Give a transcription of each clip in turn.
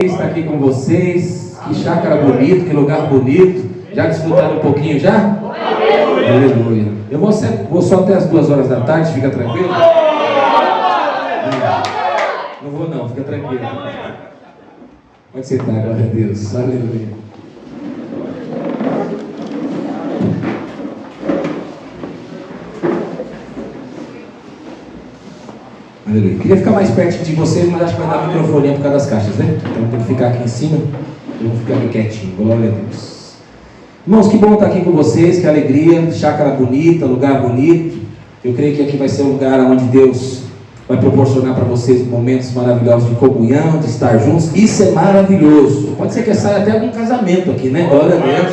Estar aqui com vocês, que chácara bonito, que lugar bonito. Já desfrutaram um pouquinho já? Aleluia. Eu vou só até as 2 horas da tarde, fica tranquilo? Não vou não, fica tranquilo. Onde você está, glória a Deus? Aleluia. Aleluia. Queria ficar mais perto de vocês, mas acho que vai dar microfone por causa das caixas, né? Então tem que ficar aqui em cima. Eu vou ficar aqui quietinho. Glória a Deus. Irmãos, que bom estar aqui com vocês, que alegria. Chácara bonita, lugar bonito. Eu creio que aqui vai ser um lugar onde Deus vai proporcionar para vocês momentos maravilhosos de comunhão, de estar juntos. Isso é maravilhoso. Pode ser que saia até algum casamento aqui, né? Glória a Deus.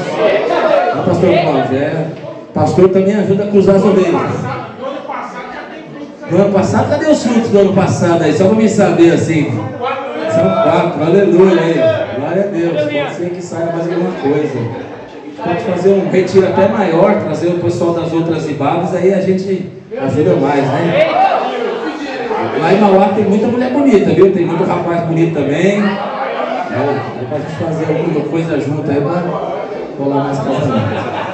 O pastor Cláudio, pastor também ajuda a cruzar as ovelhas. No ano passado, cadê os frutos do ano passado aí? Só para me saber assim. São 4, aleluia aí. Glória a Deus. Pode ser que saia mais alguma coisa. Pode fazer um retiro até maior, trazer o pessoal das outras ibadas, aí a gente ajuda mais, né? Lá em Mauá tem muita mulher bonita, viu? Tem muito rapaz bonito também. É para a gente fazer alguma coisa junto aí para rolar mais casamento.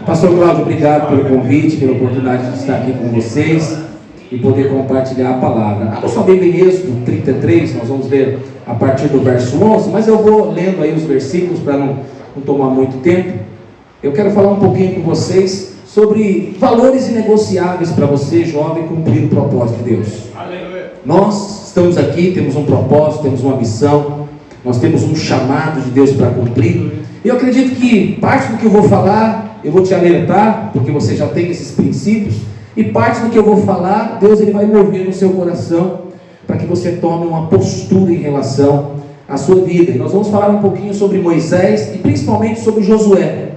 Pastor Cláudio, obrigado pelo convite, pela oportunidade de estar aqui com vocês e poder compartilhar a palavra. Abra sua Bíblia em Êxodo 33, nós vamos ler a partir do verso 11, mas eu vou lendo aí os versículos para não tomar muito tempo. Eu quero falar um pouquinho com vocês sobre valores inegociáveis para você, jovem, cumprir o propósito de Deus. Aleluia. Nós estamos aqui, temos um propósito, temos uma missão, nós temos um chamado de Deus para cumprir. Eu acredito que parte do que eu vou falar, eu vou te alertar, porque você já tem esses princípios, e parte do que eu vou falar, Deus ele vai mover no seu coração, para que você tome uma postura em relação à sua vida. E nós vamos falar um pouquinho sobre Moisés, e principalmente sobre Josué.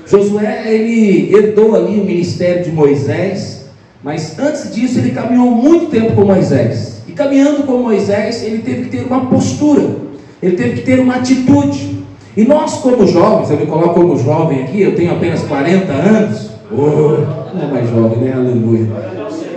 Josué, ele herdou ali o ministério de Moisés, mas antes disso ele caminhou muito tempo com Moisés. E caminhando com Moisés, ele teve que ter uma postura, ele teve que ter uma atitude. E nós como jovens, eu me coloco como jovem aqui, eu tenho apenas 40 anos, não é mais jovem, né? Aleluia.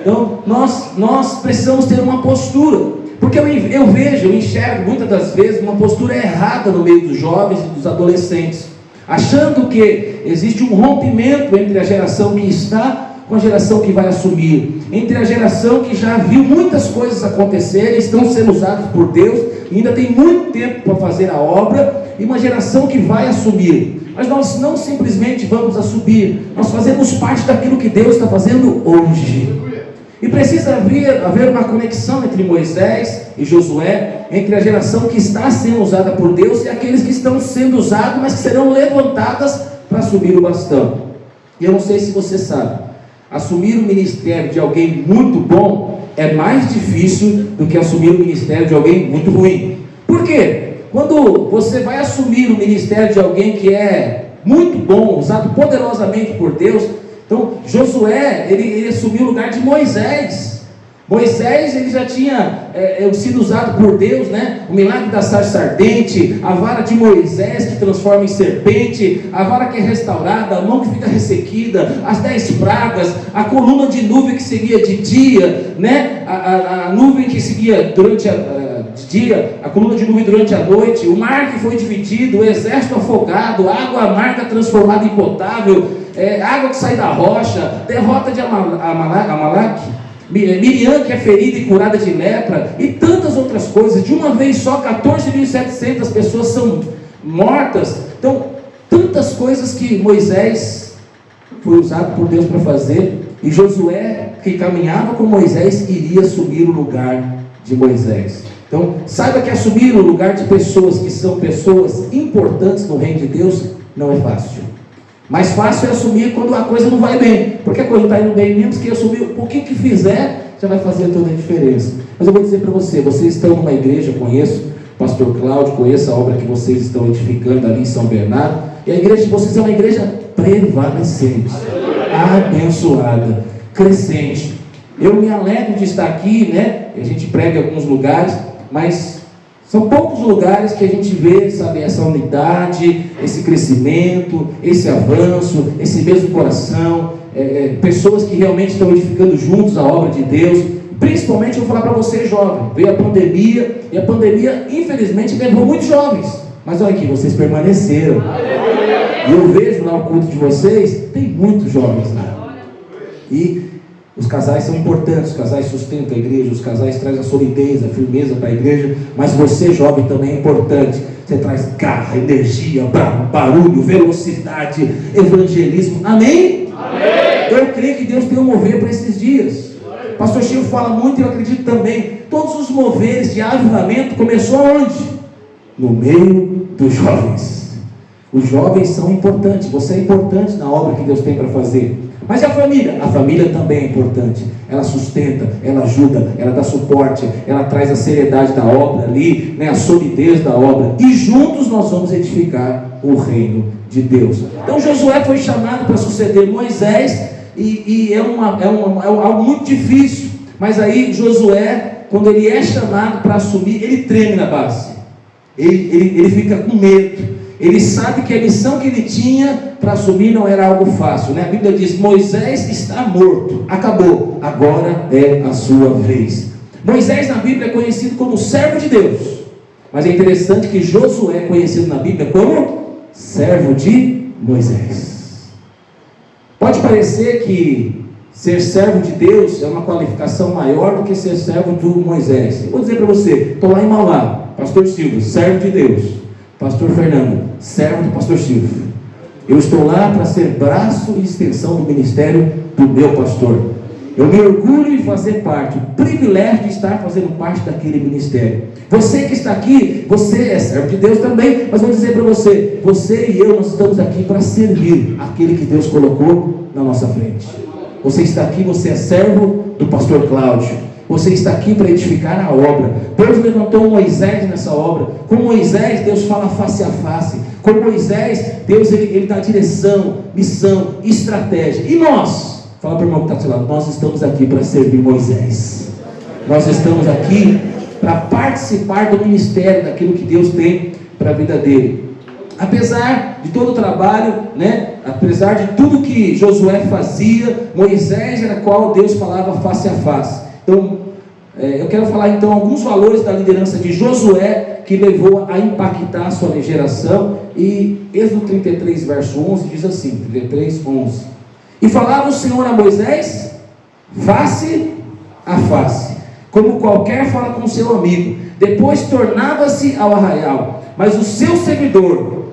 Então, nós precisamos ter uma postura, porque eu vejo, eu enxergo muitas das vezes uma postura errada no meio dos jovens e dos adolescentes, achando que existe um rompimento entre a geração que está com a geração que vai assumir, entre a geração que já viu muitas coisas acontecerem, estão sendo usadas por Deus, e ainda tem muito tempo para fazer a obra, e uma geração que vai assumir. Mas nós não simplesmente vamos assumir, nós fazemos parte daquilo que Deus está fazendo hoje. E precisa haver uma conexão entre Moisés e Josué, entre a geração que está sendo usada por Deus e aqueles que estão sendo usados, mas que serão levantadas para assumir o bastão. E eu não sei se você sabe, assumir o ministério de alguém muito bom é mais difícil do que assumir o ministério de alguém muito ruim. Por quê? Quando você vai assumir o ministério de alguém que é muito bom, usado poderosamente por Deus, então Josué, ele assumiu o lugar de Moisés. Moisés, ele já tinha sido usado por Deus, né? O milagre da sarça ardente, a vara de Moisés que transforma em serpente, a vara que é restaurada, a mão que fica ressequida, as 10 pragas, a coluna de nuvem que seguia de dia, né? A nuvem que seguia durante de dia, a coluna de nuvem durante a noite, o mar que foi dividido, o exército afogado, água amarga transformada em potável, água que sai da rocha, derrota de Amaleque, Miriam que é ferida e curada de lepra, e tantas outras coisas. De uma vez só 14.700 pessoas são mortas. Então, tantas coisas que Moisés foi usado por Deus para fazer, e Josué, que caminhava com Moisés, iria assumir o lugar de Moisés. Então, saiba que assumir o lugar de pessoas que são pessoas importantes no reino de Deus não é fácil. Mais fácil é assumir quando a coisa não vai bem, porque a coisa está indo bem, mesmo que assumir o pouquinho que fizer, já vai fazer toda a diferença. Mas eu vou dizer para vocês estão numa igreja, conheço o pastor Cláudio, conheço a obra que vocês estão edificando ali em São Bernardo, e a igreja de vocês é uma igreja prevalecente, abençoada, crescente. Eu me alegro de estar aqui, né? A gente prega em alguns lugares, mas são poucos lugares que a gente vê, sabe, essa unidade, esse crescimento, esse avanço, esse mesmo coração, pessoas que realmente estão edificando juntos a obra de Deus. Principalmente, eu vou falar para você, jovem, veio a pandemia, e a pandemia, infelizmente, levou muitos jovens. Mas olha aqui, vocês permaneceram. E eu vejo lá o culto de vocês, tem muitos jovens lá. E os casais são importantes, os casais sustentam a igreja, os casais trazem a solidez, a firmeza para a igreja, mas você, jovem, também é importante. Você traz garra, energia, barulho, velocidade, evangelismo. Amém? Amém. Eu creio que Deus tem um mover para esses dias. Pastor Chico fala muito, e eu acredito também. Todos os moveres de avivamento começou onde? No meio dos jovens. Os jovens são importantes. Você é importante na obra que Deus tem para fazer. Mas e a família? A família também é importante. Ela sustenta, ela ajuda, ela dá suporte, ela traz a seriedade da obra ali, né, a solidez da obra. E juntos nós vamos edificar o reino de Deus. Então Josué foi chamado para suceder Moisés, e é algo muito difícil. Mas aí Josué, quando ele é chamado para assumir, ele treme na base. Ele fica com medo. Ele sabe que a missão que ele tinha para assumir não era algo fácil, né? A Bíblia diz: Moisés está morto, acabou, agora é a sua vez. Moisés na Bíblia é conhecido como servo de Deus, mas é interessante que Josué é conhecido na Bíblia como servo de Moisés. Pode parecer que ser servo de Deus é uma qualificação maior do que ser servo de Moisés. Eu vou dizer para você, estou lá em Mauá, pastor Silvio, servo de Deus. Pastor Fernando, servo do pastor Silvio. Eu estou lá para ser braço e extensão do ministério do meu pastor. Eu me orgulho em fazer parte, o privilégio de estar fazendo parte daquele ministério. Você que está aqui, você é servo de Deus também, mas vou dizer para você, você e eu, nós estamos aqui para servir aquele que Deus colocou na nossa frente. Você está aqui, você é servo do pastor Cláudio. Você está aqui para edificar a obra. Deus levantou Moisés nessa obra. Com Moisés, Deus fala face a face. Com Moisés, Deus ele dá direção, missão, estratégia. E nós? Fala para o irmão que está do seu lado. Nós estamos aqui para servir Moisés. Nós estamos aqui para participar do ministério, daquilo que Deus tem para a vida dele. Apesar de todo o trabalho, né? Apesar de tudo que Josué fazia, Moisés era qual Deus falava face a face. Então, eu quero falar então alguns valores da liderança de Josué que levou a impactar a sua geração. E Êxodo 33, verso 11 diz assim, 33, 11: E falava o Senhor a Moisés face a face, como qualquer fala com seu amigo. Depois tornava-se ao arraial. Mas o seu servidor,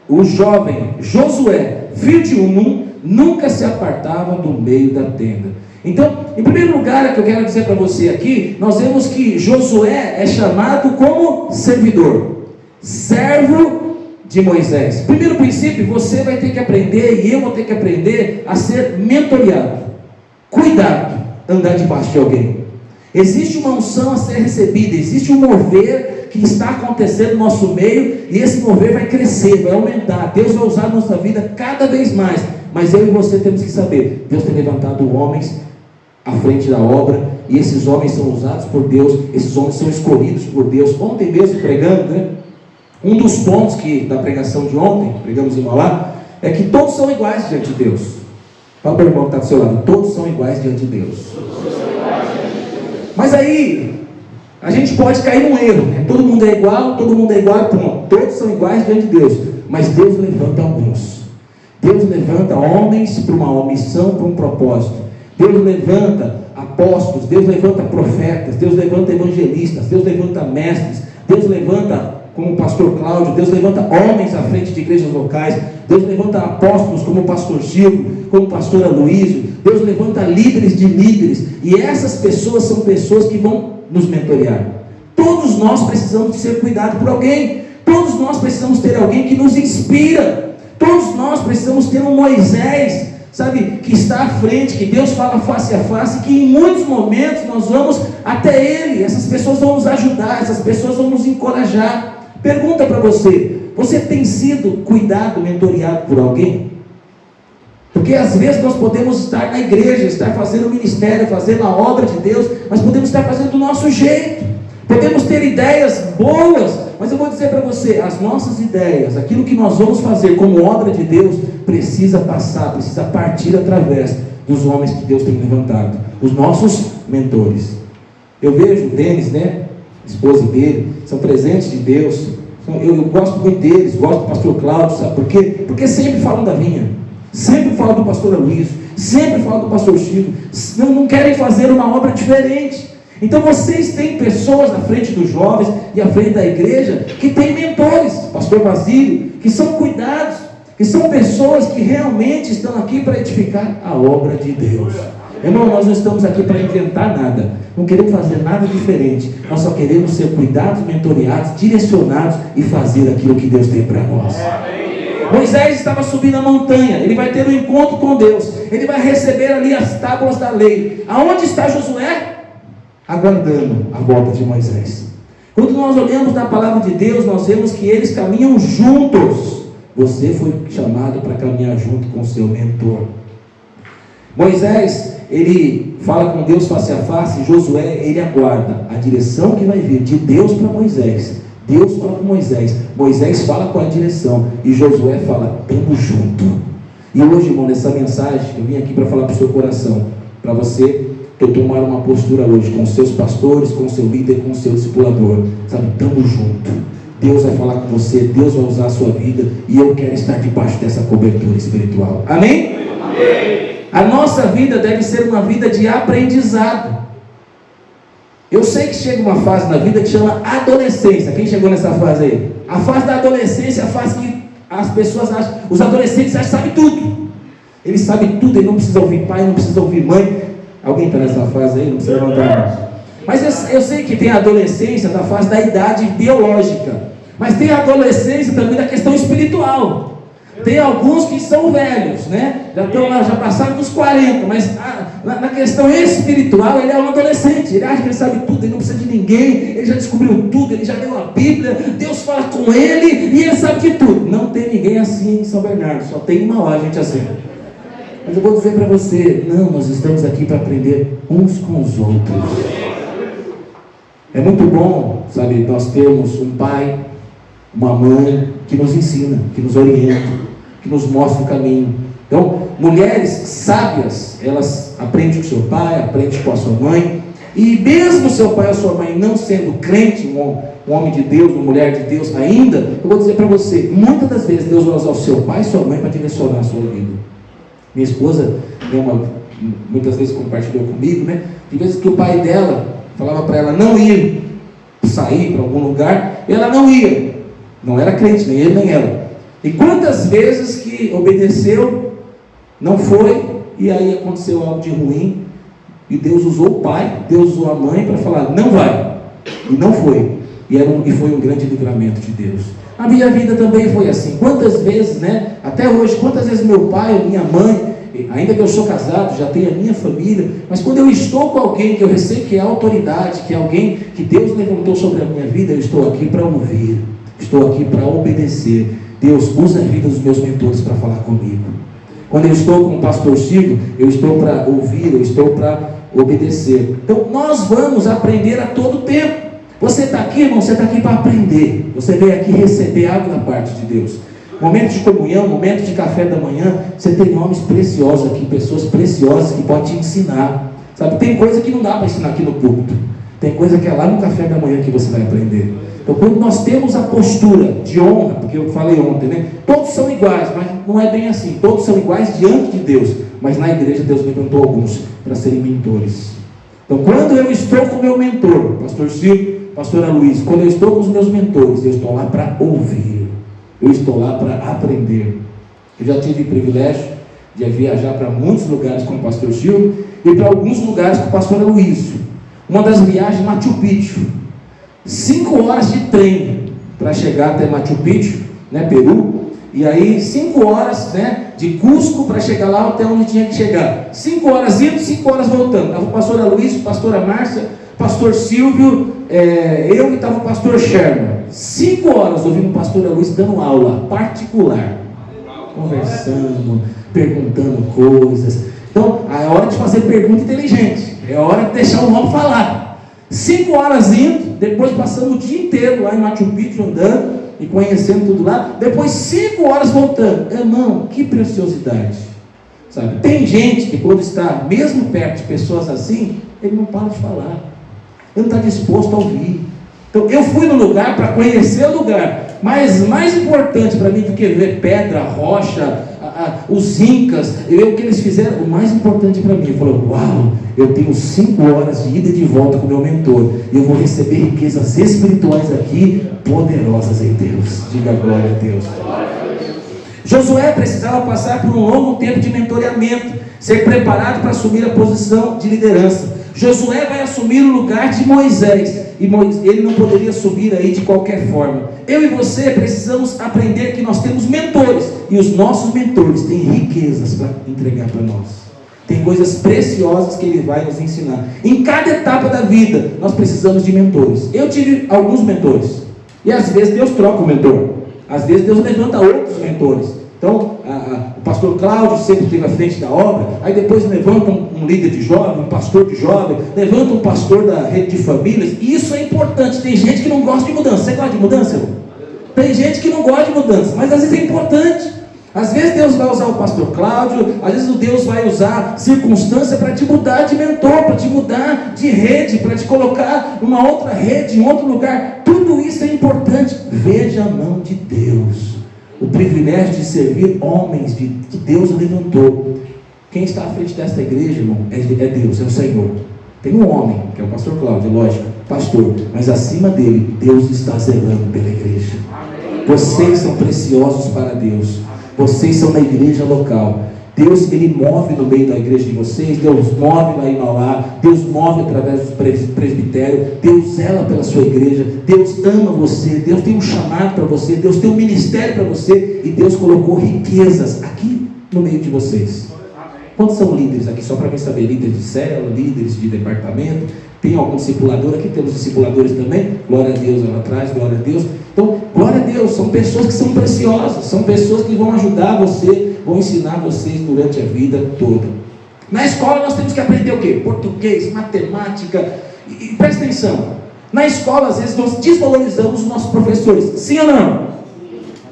o jovem Josué, filho de Num, nunca se apartava do meio da tenda. Então, em primeiro lugar, o que eu quero dizer para você aqui, nós vemos que Josué é chamado como servidor, servo de Moisés. Primeiro princípio, você vai ter que aprender, e eu vou ter que aprender a ser mentoreado. Cuidado, andar debaixo de alguém. Existe uma unção a ser recebida, existe um mover que está acontecendo no nosso meio, e esse mover vai crescer, vai aumentar. Deus vai usar a nossa vida cada vez mais, mas eu e você temos que saber, Deus tem levantado homens à frente da obra, e esses homens são usados por Deus, esses homens são escolhidos por Deus. Ontem mesmo pregando, né? Um dos pontos da pregação de ontem, pregamos em Mauá, é que todos são iguais diante de Deus. Fala para o irmão que está do seu lado, todos são iguais diante de Deus. Mas aí, a gente pode cair num erro, né? Todo mundo é igual, pronto. Todos são iguais diante de Deus. Mas Deus levanta alguns. Deus levanta homens para uma missão, para um propósito. Deus levanta apóstolos, Deus levanta profetas, Deus levanta evangelistas, Deus levanta mestres, Deus levanta, como o pastor Cláudio, Deus levanta homens à frente de igrejas locais, Deus levanta apóstolos como o pastor Silvio, como o pastor Aloísio, Deus levanta líderes de líderes, e essas pessoas são pessoas que vão nos mentorear. Todos nós precisamos de ser cuidados por alguém, todos nós precisamos ter alguém que nos inspira, todos nós precisamos ter um Moisés, sabe, que está à frente, que Deus fala face a face, que em muitos momentos nós vamos até Ele, essas pessoas vão nos ajudar, essas pessoas vão nos encorajar. Pergunta para você, você tem sido cuidado, mentoreado por alguém? Porque às vezes nós podemos estar na igreja, estar fazendo o ministério, fazendo a obra de Deus, mas podemos estar fazendo do nosso jeito, podemos ter ideias boas, mas eu vou dizer para você, as nossas ideias, aquilo que nós vamos fazer como obra de Deus, precisa passar, precisa partir através dos homens que Deus tem levantado, os nossos mentores. Eu vejo o Denis, né? Esposa dele, são presentes de Deus. Eu gosto muito deles, gosto do pastor Cláudio, sabe por quê? Porque sempre falam da vinha, sempre falam do pastor Luiz, sempre falam do pastor Chico, não querem fazer uma obra diferente. Então vocês têm pessoas na frente dos jovens e à frente da igreja que têm mentores, pastor Basílio, que são cuidados, que são pessoas que realmente estão aqui para edificar a obra de Deus. Irmão, nós não estamos aqui para inventar nada, não queremos fazer nada diferente, nós só queremos ser cuidados, mentoreados, direcionados e fazer aquilo que Deus tem para nós. Moisés estava subindo a montanha, ele vai ter um encontro com Deus, ele vai receber ali as tábuas da lei. Aonde está Josué? Aguardando a volta de Moisés. Quando nós olhamos na palavra de Deus, nós vemos que eles caminham juntos. Você foi chamado para caminhar junto com o seu mentor. Moisés, ele fala com Deus face a face. Josué, ele aguarda a direção que vai vir de Deus para Moisés. Deus fala com Moisés, Moisés fala com a direção, e Josué fala, estamos juntos. E hoje, irmão, nessa mensagem, eu vim aqui para falar para o seu coração, para você tomar uma postura hoje, com os seus pastores, com o seu líder, com o seu discipulador, sabe, estamos juntos. Deus vai falar com você, Deus vai usar a sua vida, e eu quero estar debaixo dessa cobertura espiritual. Amém? Amém. A nossa vida deve ser uma vida de aprendizado. Eu sei que chega uma fase na vida que chama adolescência. Quem chegou nessa fase aí? A fase da adolescência é a fase que as pessoas acham, os adolescentes acham que sabem tudo. Eles sabem tudo, ele não precisa ouvir pai, não precisa ouvir mãe. Alguém está nessa fase aí? Não precisa levantar a mão. Mas eu sei que tem a adolescência da fase da idade biológica, mas tem a adolescência também da questão espiritual. Tem alguns que são velhos, né? Já estão lá, já passaram dos 40, mas na questão espiritual ele é um adolescente, ele acha que ele sabe tudo, ele não precisa de ninguém, ele já descobriu tudo, ele já leu a Bíblia, Deus fala com ele e ele sabe de tudo. Não tem ninguém assim em São Bernardo, só tem uma lá, gente assim. Mas eu vou dizer para você, não, nós estamos aqui para aprender uns com os outros. É muito bom, sabe, nós termos um pai, uma mãe que nos ensina, que nos orienta, que nos mostra o caminho. Então, mulheres sábias, elas aprendem com seu pai, aprendem com a sua mãe, e mesmo seu pai ou sua mãe não sendo crente, um homem de Deus, uma mulher de Deus ainda, eu vou dizer para você, muitas das vezes Deus vai usar o seu pai e sua mãe para direcionar a sua vida. Minha esposa, muitas vezes compartilhou comigo, né? De vezes que o pai dela falava para ela não ir sair para algum lugar, ela não ia. Não era crente, nem ele nem ela. E quantas vezes que obedeceu, não foi, e aí aconteceu algo de ruim, e Deus usou o pai, Deus usou a mãe para falar, não vai, e não foi, e foi um grande livramento de Deus. A minha vida também foi assim, quantas vezes, né, até hoje, quantas vezes meu pai, minha mãe, ainda que eu sou casado, já tenho a minha família, mas quando eu estou com alguém que eu recebo que é autoridade, que é alguém que Deus levantou sobre a minha vida, eu estou aqui para ouvir, estou aqui para obedecer. Deus usa a vida dos meus mentores para falar comigo. Quando eu estou com o pastor Chico, eu estou para ouvir, eu estou para obedecer. Então nós vamos aprender a todo tempo. Você está aqui, irmão, você está aqui para aprender. Você veio aqui receber algo da parte de Deus. Momento de comunhão, momento de café da manhã, você tem nomes preciosos aqui, pessoas preciosas que podem te ensinar. Sabe, tem coisa que não dá para ensinar aqui no púlpito. Tem coisa que é lá no café da manhã que você vai aprender. Então, quando nós temos a postura de honra, porque eu falei ontem, né? Todos são iguais, mas não é bem assim. Todos são iguais diante de Deus. Mas na igreja Deus levantou alguns para serem mentores. Então, quando eu estou com o meu mentor, pastor Silvio, pastora Luiz, quando eu estou com os meus mentores, eu estou lá para ouvir. Eu estou lá para aprender. Eu já tive o privilégio de viajar para muitos lugares com o pastor Silvio e para alguns lugares com o pastor Luiz. Uma das viagens, Machu Picchu. 5 horas de trem para chegar até Machu Picchu, né, Peru. E aí 5 horas, né, de Cusco para chegar lá até onde tinha que chegar. 5 horas indo, 5 horas voltando. Estava o pastor Luiz, a pastora Márcia, pastor Silvio, eu e estava o pastor Sherman. 5 horas ouvindo o pastor Luiz dando aula particular, conversando, perguntando coisas. Então, é hora de fazer pergunta inteligente, é hora de deixar o homem falar. 5 horas indo, depois passando o dia inteiro lá em Machu Picchu andando e conhecendo tudo lá, depois 5 horas voltando. Irmão, que preciosidade, sabe? Tem gente que quando está mesmo perto de pessoas assim, ele não para de falar. Ele não está disposto a ouvir. Então eu fui no lugar para conhecer o lugar, mas mais importante para mim do que ver pedra, rocha, os incas, o que eles fizeram, o mais importante para mim, falou: uau, eu tenho 5 horas de ida e de volta com o meu mentor, e eu vou receber riquezas espirituais aqui, poderosas em Deus. Diga glória a Deus. Josué precisava passar por um longo tempo de mentoreamento, ser preparado para assumir a posição de liderança. Josué vai assumir o lugar de Moisés, e ele não poderia subir aí de qualquer forma. Eu e você precisamos aprender que nós temos mentores, e os nossos mentores têm riquezas para entregar para nós. Tem coisas preciosas que ele vai nos ensinar. Em cada etapa da vida, nós precisamos de mentores. Eu tive alguns mentores, e às vezes Deus troca o mentor, às vezes Deus levanta outros mentores. Então, o pastor Cláudio sempre esteve à frente da obra, aí depois levanta um líder de jovem, um pastor de jovem, levanta um pastor da rede de famílias, e isso é importante. Tem gente que não gosta de mudança. Você gosta de mudança, irmão? Tem gente que não gosta de mudança, mas às vezes é importante. Às vezes Deus vai usar o pastor Cláudio, às vezes Deus vai usar circunstância para te mudar de mentor, para te mudar de rede, para te colocar numa outra rede, em outro lugar. Tudo isso é importante. Veja a mão de Deus, o privilégio de servir homens que Deus levantou. Quem está à frente desta igreja, irmão, é Deus, é o Senhor. Tem um homem, que é o pastor Cláudio, lógico, pastor, mas acima dele, Deus está zelando pela igreja. Vocês são preciosos para Deus. Vocês são da igreja local. Deus, Ele move no meio da igreja de vocês. Deus move lá em Mauá. Deus move através do presbitério. Deus zela pela sua igreja. Deus ama você. Deus tem um chamado para você. Deus tem um ministério para você. E Deus colocou riquezas aqui no meio de vocês. Quantos são líderes aqui? Só para mim saber. Líderes de célula, líderes de departamento. Tem algum discipulador aqui? Temos discipuladores também. Glória a Deus lá atrás. Glória a Deus. Então, glória a Deus. São pessoas que são preciosas. São pessoas que vão ajudar você, vão ensinar vocês durante a vida toda. Na escola nós temos que aprender o quê? Português, matemática. E presta atenção. Na escola, às vezes, nós desvalorizamos os nossos professores. Sim ou não?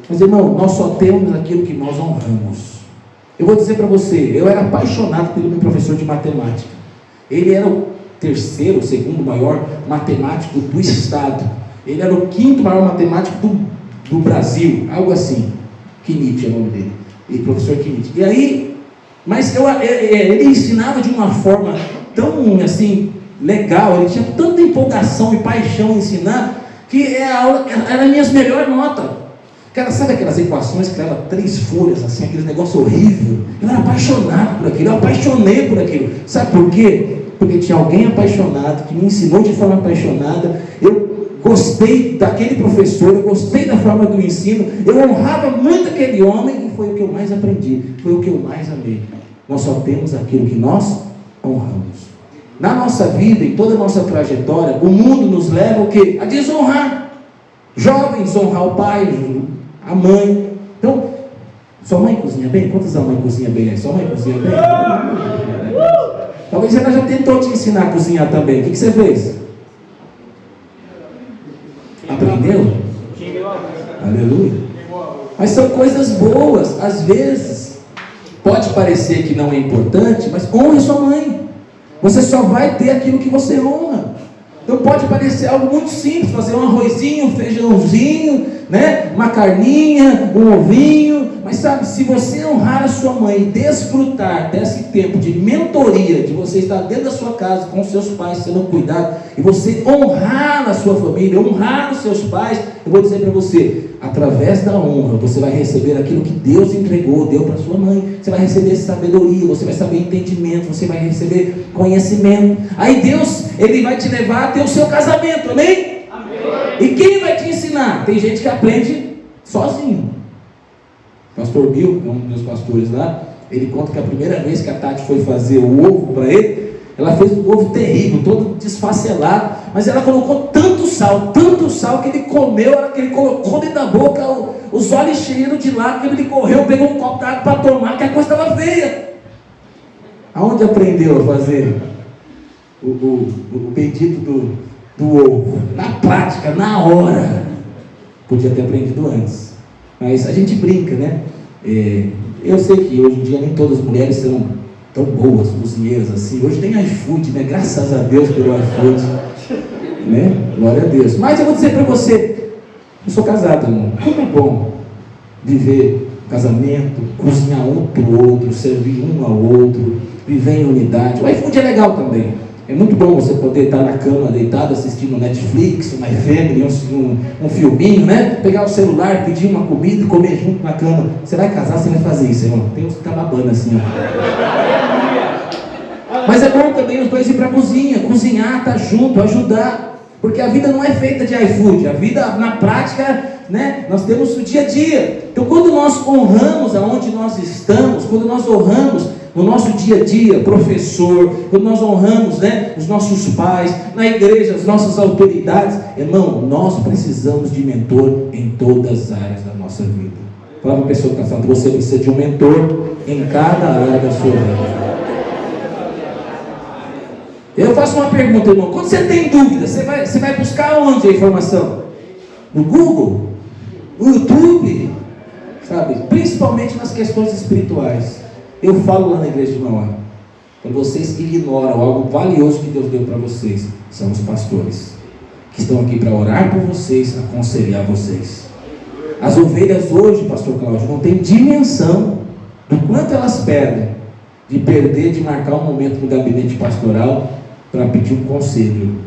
Mas, irmão, nós só temos aquilo que nós honramos. Eu vou dizer para você, eu era apaixonado pelo meu professor de matemática. Ele era o terceiro, o segundo maior matemático do estado. Ele era o 5º maior matemático do Brasil, algo assim. Kinit é o nome dele. E professor Kinit. E aí, mas ele ensinava de uma forma tão assim legal, ele tinha tanta empolgação e paixão em ensinar, que a aula era as minhas melhores notas. Sabe aquelas equações que leva 3 folhas, assim, aquele negócio horrível? Eu era apaixonado por aquilo, eu apaixonei por aquilo. Sabe por quê? Porque tinha alguém apaixonado, que me ensinou de forma apaixonada. Eu gostei daquele professor, eu gostei da forma do ensino, eu honrava muito aquele homem, e foi o que eu mais aprendi, foi o que eu mais amei. Nós só temos aquilo que nós honramos. Na nossa vida, em toda a nossa trajetória, o mundo nos leva o quê? A desonrar. Jovens, honrar o pai, a mãe. Então, sua mãe cozinha bem? Quantas a mãe cozinha bem aí? Sua mãe cozinha bem? Talvez ela já tentou te ensinar a cozinhar também. O que você fez? Aprendeu? Aleluia. Mas são coisas boas. Às vezes pode parecer que não é importante, mas honre sua mãe. Você só vai ter aquilo que você honra. Então pode parecer algo muito simples, fazer um arrozinho, um feijãozinho, né? Uma carninha, um ovinho, mas sabe, se você honrar a sua mãe e desfrutar desse tempo de mentoria, de você estar dentro da sua casa com seus pais sendo cuidado, e você honrar a sua família, honrar os seus pais, eu vou dizer para você, através da honra, você vai receber aquilo que Deus entregou, deu para sua mãe. Você vai receber sabedoria, você vai saber entendimento, você vai receber conhecimento. Aí Deus, Ele vai te levar a ter o seu casamento, amém? Amém. E quem vai te ensinar? Tem gente que aprende sozinho. Pastor Bill, um dos meus pastores lá, ele conta que a primeira vez que a Tati foi fazer o ovo para ele, ela fez um ovo terrível, todo desfacelado, mas ela colocou tanto sal que ele comeu, a hora que ele colocou dentro da boca, os olhos cheios de lágrimas, ele correu, pegou um copo d'água para tomar, que a coisa estava feia. Aonde aprendeu a fazer o bendito do ovo? Na prática, na hora. Podia ter aprendido antes, mas a gente brinca, né? Eu sei que hoje em dia nem todas as mulheres são tão boas cozinheiras assim. Hoje tem iFood, né? Graças a Deus pelo iFood. Né? Glória a Deus. Mas eu vou dizer para você, eu sou casado, irmão. Como é bom viver casamento, cozinhar um para o outro, servir um ao outro, viver em unidade. O iFood é legal também. É muito bom você poder estar na cama deitado assistindo Netflix, uma FM, um filminho, né? Pegar o celular, pedir uma comida e comer junto na cama. Você vai casar, você vai fazer isso, irmão. Tem uns que tá babando assim, ó. Mas é bom também os dois ir para a cozinha, cozinhar, estar junto, ajudar. Porque a vida não é feita de iFood. A vida, na prática, né? Nós temos o dia a dia. Então, quando nós honramos aonde nós estamos, quando nós honramos no nosso dia a dia, professor, quando nós honramos, né, os nossos pais, na igreja, as nossas autoridades, irmão, nós precisamos de mentor em todas as áreas da nossa vida. Fala para a pessoa que está falando, você precisa de um mentor em cada área da sua vida. Eu faço uma pergunta, irmão, quando você tem dúvida, você vai buscar onde a informação? No Google? No YouTube? Sabe? Principalmente nas questões espirituais. Eu falo lá na igreja de Mauá, para vocês que ignoram algo valioso que Deus deu para vocês, são os pastores, que estão aqui para orar por vocês, aconselhar vocês. As ovelhas hoje, pastor Cláudio, não tem dimensão do quanto elas perdem, de marcar um momento no gabinete pastoral, para pedir um conselho,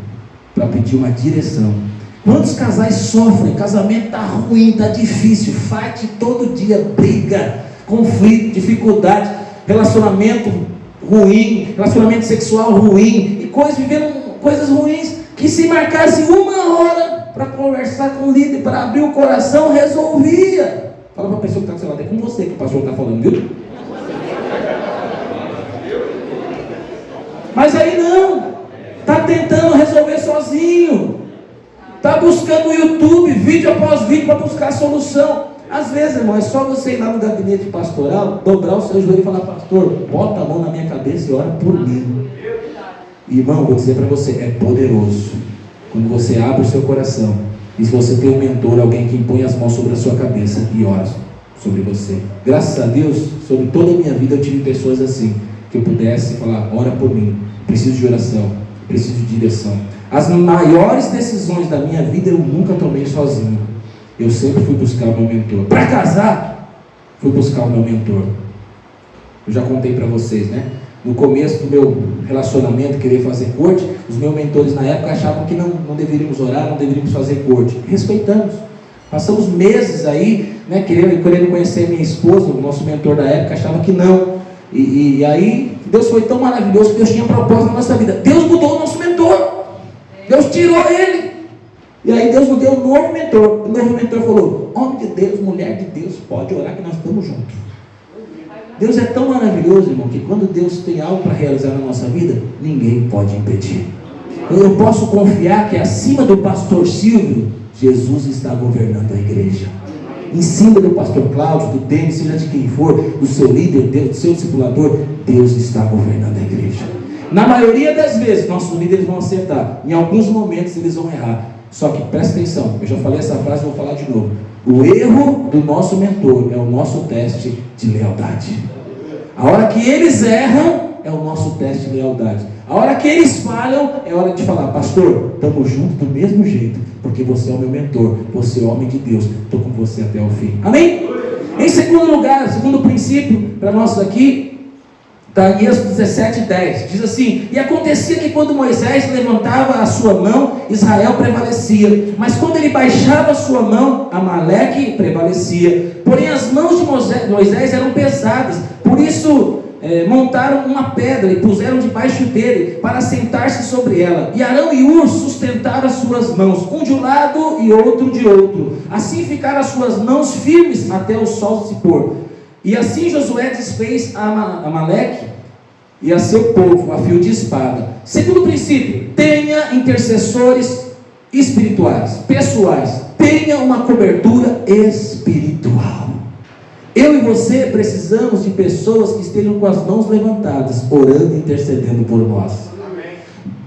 para pedir uma direção. Quantos casais sofrem? Casamento está ruim, está difícil, fight todo dia, briga, conflito, dificuldade, relacionamento ruim, relacionamento sexual ruim, e vivendo coisas ruins, que se marcasse uma hora para conversar com o líder, para abrir o coração, resolvia. Fala para a pessoa que está do seu lado, é com você que o pastor está falando, viu? Mas aí não, está tentando resolver sozinho, está buscando no YouTube, vídeo após vídeo, para buscar a solução. Às vezes, irmão, é só você ir lá no gabinete pastoral, dobrar o seu joelho e falar, pastor, bota a mão na minha cabeça e ora por mim. Irmão, vou dizer para você, é poderoso quando você abre o seu coração e se você tem um mentor, alguém que impõe as mãos sobre a sua cabeça e ora sobre você. Graças a Deus, sobre toda a minha vida eu tive pessoas assim, que eu pudesse falar, ora por mim, preciso de oração, preciso de direção. As maiores decisões da minha vida eu nunca tomei sozinho. Eu sempre fui buscar o meu mentor. Para casar, fui buscar o meu mentor. Eu já contei para vocês, né? No começo do meu relacionamento, querer fazer corte, os meus mentores na época achavam que não deveríamos orar, não deveríamos fazer corte. Respeitamos. Passamos meses aí, né, querendo conhecer minha esposa, o nosso mentor da época achava que não. E aí, Deus foi tão maravilhoso que Deus tinha propósito na nossa vida. Deus mudou o nosso mentor. Deus tirou ele. E aí Deus nos deu um novo mentor. O novo mentor falou, homem de Deus, mulher de Deus, pode orar que nós estamos juntos. Deus é tão maravilhoso, irmão, que quando Deus tem algo para realizar na nossa vida, ninguém pode impedir. Eu posso confiar que acima do pastor Silvio, Jesus está governando a igreja. Em cima do pastor Cláudio, do Denis, seja de quem for, do seu líder, do seu discipulador, Deus está governando a igreja. Na maioria das vezes, nossos líderes vão acertar. Em alguns momentos eles vão errar. Só que presta atenção, eu já falei essa frase, vou falar de novo. O erro do nosso mentor é o nosso teste de lealdade. A hora que eles erram, é o nosso teste de lealdade. A hora que eles falham, é hora de falar, pastor, estamos juntos do mesmo jeito, porque você é o meu mentor, você é homem de Deus, estou com você até o fim. Amém? Em segundo lugar, segundo princípio para nós aqui, está em Êxodo 17:10, diz assim, e acontecia que quando Moisés levantava a sua mão, Israel prevalecia, mas quando ele baixava a sua mão, Amaleque prevalecia, porém as mãos de Moisés eram pesadas, por isso montaram uma pedra e puseram debaixo dele, para sentar-se sobre ela, e Arão e Hur sustentaram as suas mãos, um de um lado e outro de outro, assim ficaram as suas mãos firmes até o sol se pôr. E assim Josué desfez a Amaleque e a seu povo a fio de espada. Segundo princípio, tenha intercessores espirituais, pessoais, tenha uma cobertura espiritual. Eu e você precisamos de pessoas que estejam com as mãos levantadas, orando e intercedendo por nós. Amém.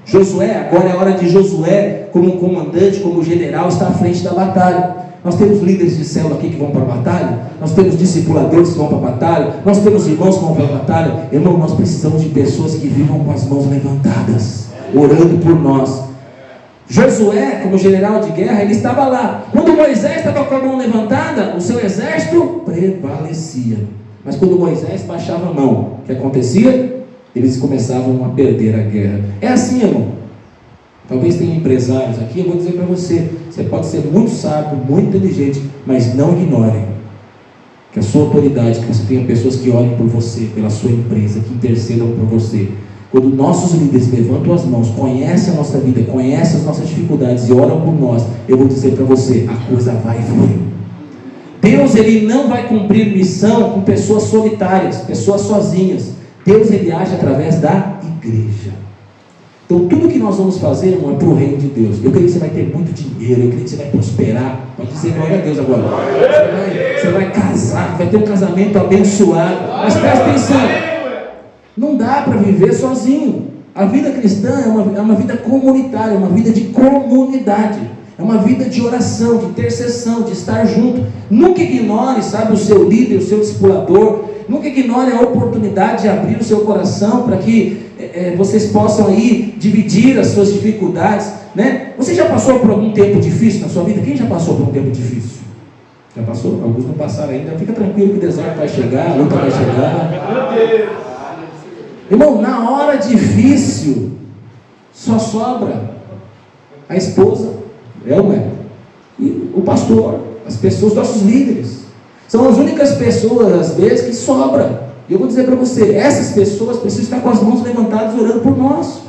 Josué, agora é a hora de Josué, como comandante, como general, estar à frente da batalha. Nós temos líderes de célula aqui que vão para a batalha, nós temos discipuladores que vão para a batalha, nós temos irmãos que vão para a batalha. Irmão, nós precisamos de pessoas que vivam com as mãos levantadas, orando por nós. Josué, como general de guerra, ele estava lá. Quando Moisés estava com a mão levantada, o seu exército prevalecia. Mas quando Moisés baixava a mão, o que acontecia? Eles começavam a perder a guerra. É assim, irmão. Talvez tenha empresários aqui, eu vou dizer para você, você pode ser muito sábio, muito inteligente, mas não ignore que a sua autoridade, que você tenha pessoas que olhem por você, pela sua empresa, que intercedam por você. Quando nossos líderes levantam as mãos, conhecem a nossa vida, conhecem as nossas dificuldades e oram por nós, eu vou dizer para você, a coisa vai fluir. Deus, ele não vai cumprir missão com pessoas solitárias, pessoas sozinhas. Deus, ele age através da igreja. Então tudo que nós vamos fazer, irmão, é para o reino de Deus. Eu creio que você vai ter muito dinheiro, eu creio que você vai prosperar. Pode dizer glória a Deus agora. Você vai casar, vai ter um casamento abençoado. Mas presta atenção, não dá para viver sozinho. A vida cristã é uma vida comunitária, é uma vida de comunidade. É uma vida de oração, de intercessão, de estar junto. Nunca ignore, sabe, o seu líder, o seu discipulador. Nunca ignore a oportunidade de abrir o seu coração para que vocês possam aí dividir as suas dificuldades, né? Você já passou por algum tempo difícil na sua vida? Quem já passou por um tempo difícil? Já passou? Alguns não passaram ainda. Fica tranquilo que o deserto vai chegar, a luta vai chegar. Irmão, na hora difícil só sobra a esposa, e o pastor, as pessoas, nossos líderes. São as únicas pessoas, às vezes, que sobram. E eu vou dizer para você, essas pessoas precisam estar com as mãos levantadas orando por nós.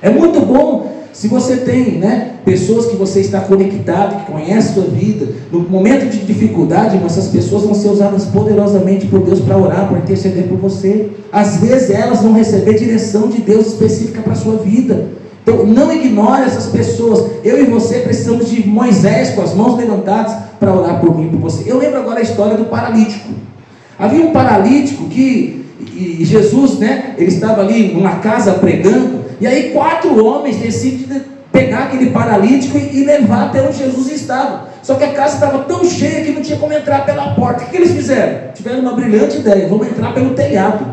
É muito bom se você tem, pessoas que você está conectado, que conhecem a sua vida. No momento de dificuldade, essas pessoas vão ser usadas poderosamente por Deus para orar, para interceder por você. Às vezes elas vão receber direção de Deus específica para a sua vida. Então não ignore essas pessoas. Eu e você precisamos de Moisés com as mãos levantadas para orar por mim e por você. Eu lembro agora a história do paralítico. Havia um paralítico que Jesus, ele estava ali numa casa pregando, e aí 4 homens decidem pegar aquele paralítico e levar até onde Jesus estava. Só que a casa estava tão cheia que não tinha como entrar pela porta. O que eles fizeram? Tiveram uma brilhante ideia: vamos entrar pelo telhado.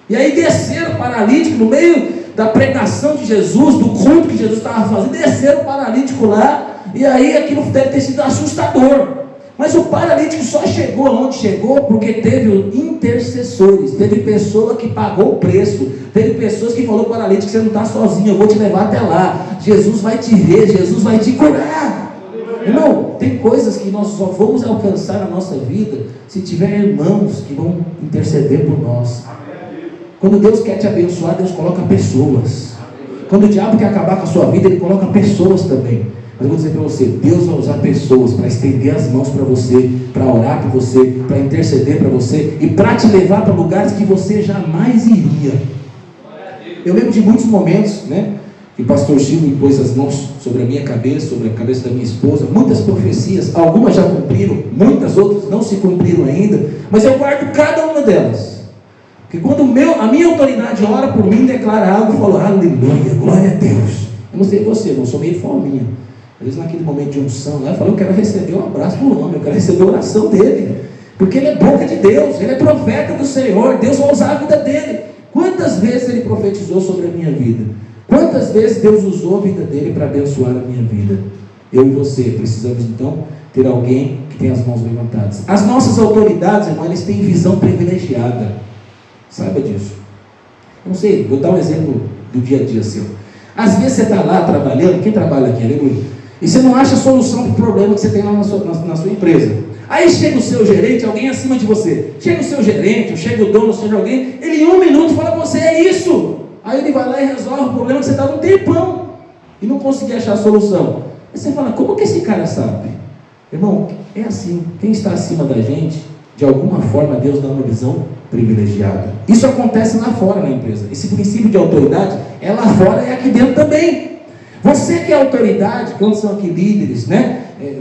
E aí desceram o paralítico no meio da pregação de Jesus, do culto que Jesus estava fazendo. Desceram o paralítico lá, e aí aquilo deve ter sido assustador. Mas o paralítico só chegou onde chegou porque teve intercessores, teve pessoa que pagou o preço, teve pessoas que falou: paralítico, você não está sozinho, eu vou te levar até lá, Jesus vai te ver, Jesus vai te curar. Irmão, tem coisas que nós só vamos alcançar na nossa vida se tiver irmãos que vão interceder por nós. Quando Deus quer te abençoar, Deus coloca pessoas. Quando o diabo quer acabar com a sua vida, ele coloca pessoas também. Mas eu vou dizer para você, Deus vai usar pessoas para estender as mãos para você, para orar por você, para interceder para você e para te levar para lugares que você jamais iria. Eu lembro de muitos momentos, que o pastor Chico pôs as mãos sobre a minha cabeça, sobre a cabeça da minha esposa. Muitas profecias, algumas já cumpriram, muitas outras não se cumpriram ainda, mas eu guardo cada uma delas. Porque quando a minha autoridade ora por mim, declara algo, eu falo: aleluia, glória a Deus. Eu não sei você, eu sou meio fominha. Às vezes naquele momento de unção, eu falo: eu quero receber um abraço do homem, eu quero receber a oração dele, porque ele é boca de Deus, ele é profeta do Senhor, Deus vai usar a vida dele. Quantas vezes ele profetizou sobre a minha vida? Quantas vezes Deus usou a vida dele para abençoar a minha vida? Eu e você precisamos então ter alguém que tem as mãos levantadas. As nossas autoridades, irmão, eles têm visão privilegiada. Saiba disso. Eu não sei, vou dar um exemplo do dia a dia seu. Às vezes você está lá trabalhando, quem trabalha aqui, aleluia, e você não acha solução para o problema que você tem lá na sua empresa. Aí chega o seu gerente, alguém acima de você. Chega o seu gerente, chega o dono, seja alguém, ele em 1 minuto fala para você: é isso. Aí ele vai lá e resolve o problema que você está um tempão e não conseguia achar a solução. Aí você fala: como que esse cara sabe? Irmão, é assim, quem está acima da gente, de alguma forma Deus dá uma visão privilegiada. Isso acontece lá fora na empresa. Esse princípio de autoridade é lá fora e aqui dentro também. Você que é autoridade, quando são aqui líderes,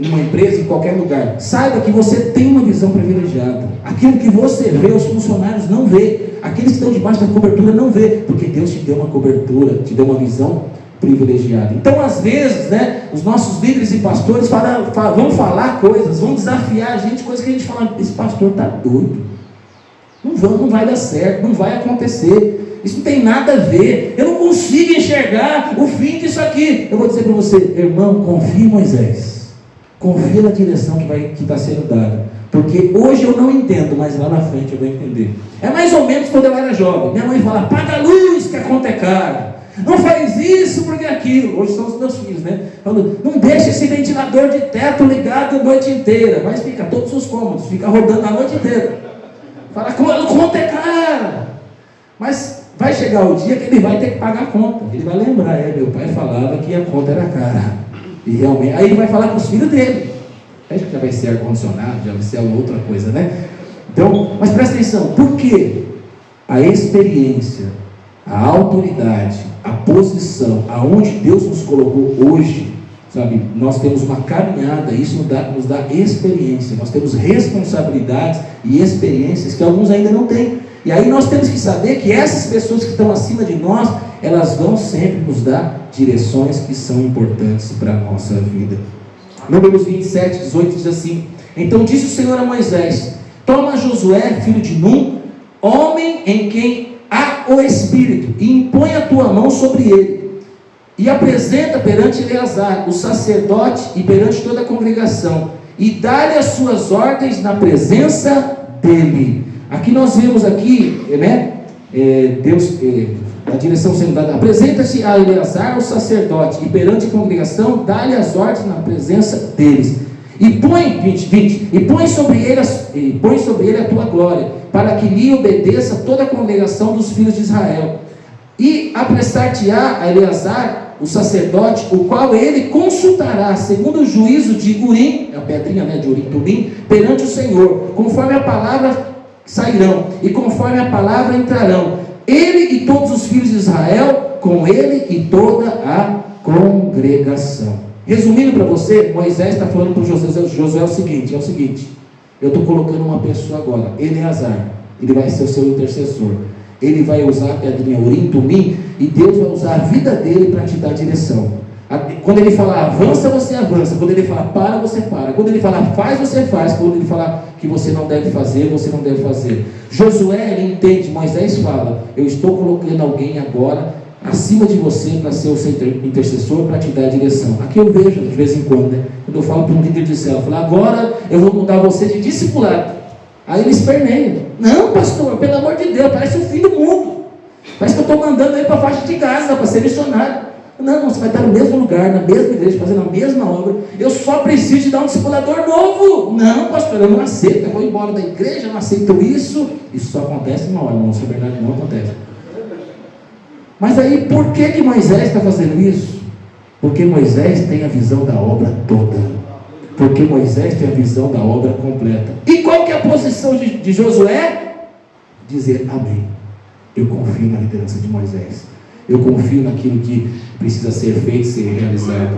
numa empresa, em qualquer lugar, saiba que você tem uma visão privilegiada. Aquilo que você vê, os funcionários não vê. Aqueles que estão debaixo da cobertura não vê, porque Deus te deu uma cobertura, te deu uma visão privilegiada. Então, às vezes, os nossos líderes e pastores vão falar coisas, vão desafiar a gente, coisas que a gente fala: esse pastor está doido. Não vai dar certo, não vai acontecer. isso não tem nada a ver, eu não consigo enxergar o fim disso aqui. Eu vou dizer para você, irmão, confie em Moisés, confia na direção que está sendo dada, porque hoje eu não entendo, mas lá na frente eu vou entender. É mais ou menos quando eu era jovem, minha mãe fala, apaga a luz que a conta é cara, não faz isso porque aquilo. Hoje são os meus filhos, né? Falando, não deixa esse ventilador de teto ligado a noite inteira, mas fica todos os cômodos, fica rodando a noite inteira. Fala, a conta é cara. Mas vai chegar o dia que ele vai ter que pagar a conta. Ele vai lembrar, meu pai falava que a conta era cara. E realmente, aí ele vai falar com os filhos dele. Acho que já vai ser ar-condicionado, já vai ser outra coisa, né? Então, mas presta atenção, por quê? A experiência, a autoridade, a posição, aonde Deus nos colocou hoje, sabe, nós temos uma caminhada, isso nos dá experiência, nós temos responsabilidades e experiências que alguns ainda não têm, e aí nós temos que saber que essas pessoas que estão acima de nós, elas vão sempre nos dar direções que são importantes para a nossa vida. Números 27, 18 diz assim, então disse o Senhor a Moisés, toma Josué, filho de Num, homem em quem há o Espírito, e impõe a tua mão sobre ele, e apresenta perante Eleazar, o sacerdote, e perante toda a congregação, e dá-lhe as suas ordens na presença dele. Aqui nós vemos aqui, né, Deus, a direção sendo dada, apresenta-se a Eleazar, o sacerdote, e perante a congregação, dá-lhe as ordens na presença deles, e põe, 20, e põe sobre ele a tua glória, para que lhe obedeça toda a congregação dos filhos de Israel, e aprestar-te-á a Eleazar, o sacerdote, o qual ele consultará, segundo o juízo de Urim, a pedrinha, né, de Urim, Tumim, perante o Senhor, conforme a palavra sairão, e conforme a palavra entrarão, ele e todos os filhos de Israel, com ele e toda a congregação. Resumindo para você, Moisés está falando para Josué o seguinte, eu estou colocando uma pessoa agora, Eleazar, ele vai ser o seu intercessor, ele vai usar a pedrinha Urim, Tumim, e Deus vai usar a vida dele para te dar direção. Quando ele falar avança, você avança, quando ele falar para, você para, quando ele falar faz, você faz, quando ele falar que você não deve fazer, você não deve fazer. Josué, ele entende, Moisés fala, eu estou colocando alguém agora acima de você para ser o seu intercessor, para te dar a direção. Aqui eu vejo de vez em quando, né? Quando eu falo para um líder de céu, eu falo, agora eu vou mudar você de discipulado. Aí ele esperneia, não pastor, pelo amor de Deus, parece o fim do mundo, parece que eu estou mandando ele para a faixa de Gaza, para ser missionário. Não, você vai estar no mesmo lugar, na mesma igreja, fazendo a mesma obra, eu só preciso de dar um discipulador novo. Não pastor, eu não aceito, eu vou embora da igreja, eu não aceito isso só acontece uma hora, não, isso é verdade, não acontece. Mas aí, por que Moisés está fazendo isso? Porque Moisés tem a visão da obra toda. Porque Moisés tem a visão da obra completa. E qual que é a posição de Josué? Dizer amém. Eu confio na liderança de Moisés. Eu confio naquilo que precisa ser feito, ser realizado.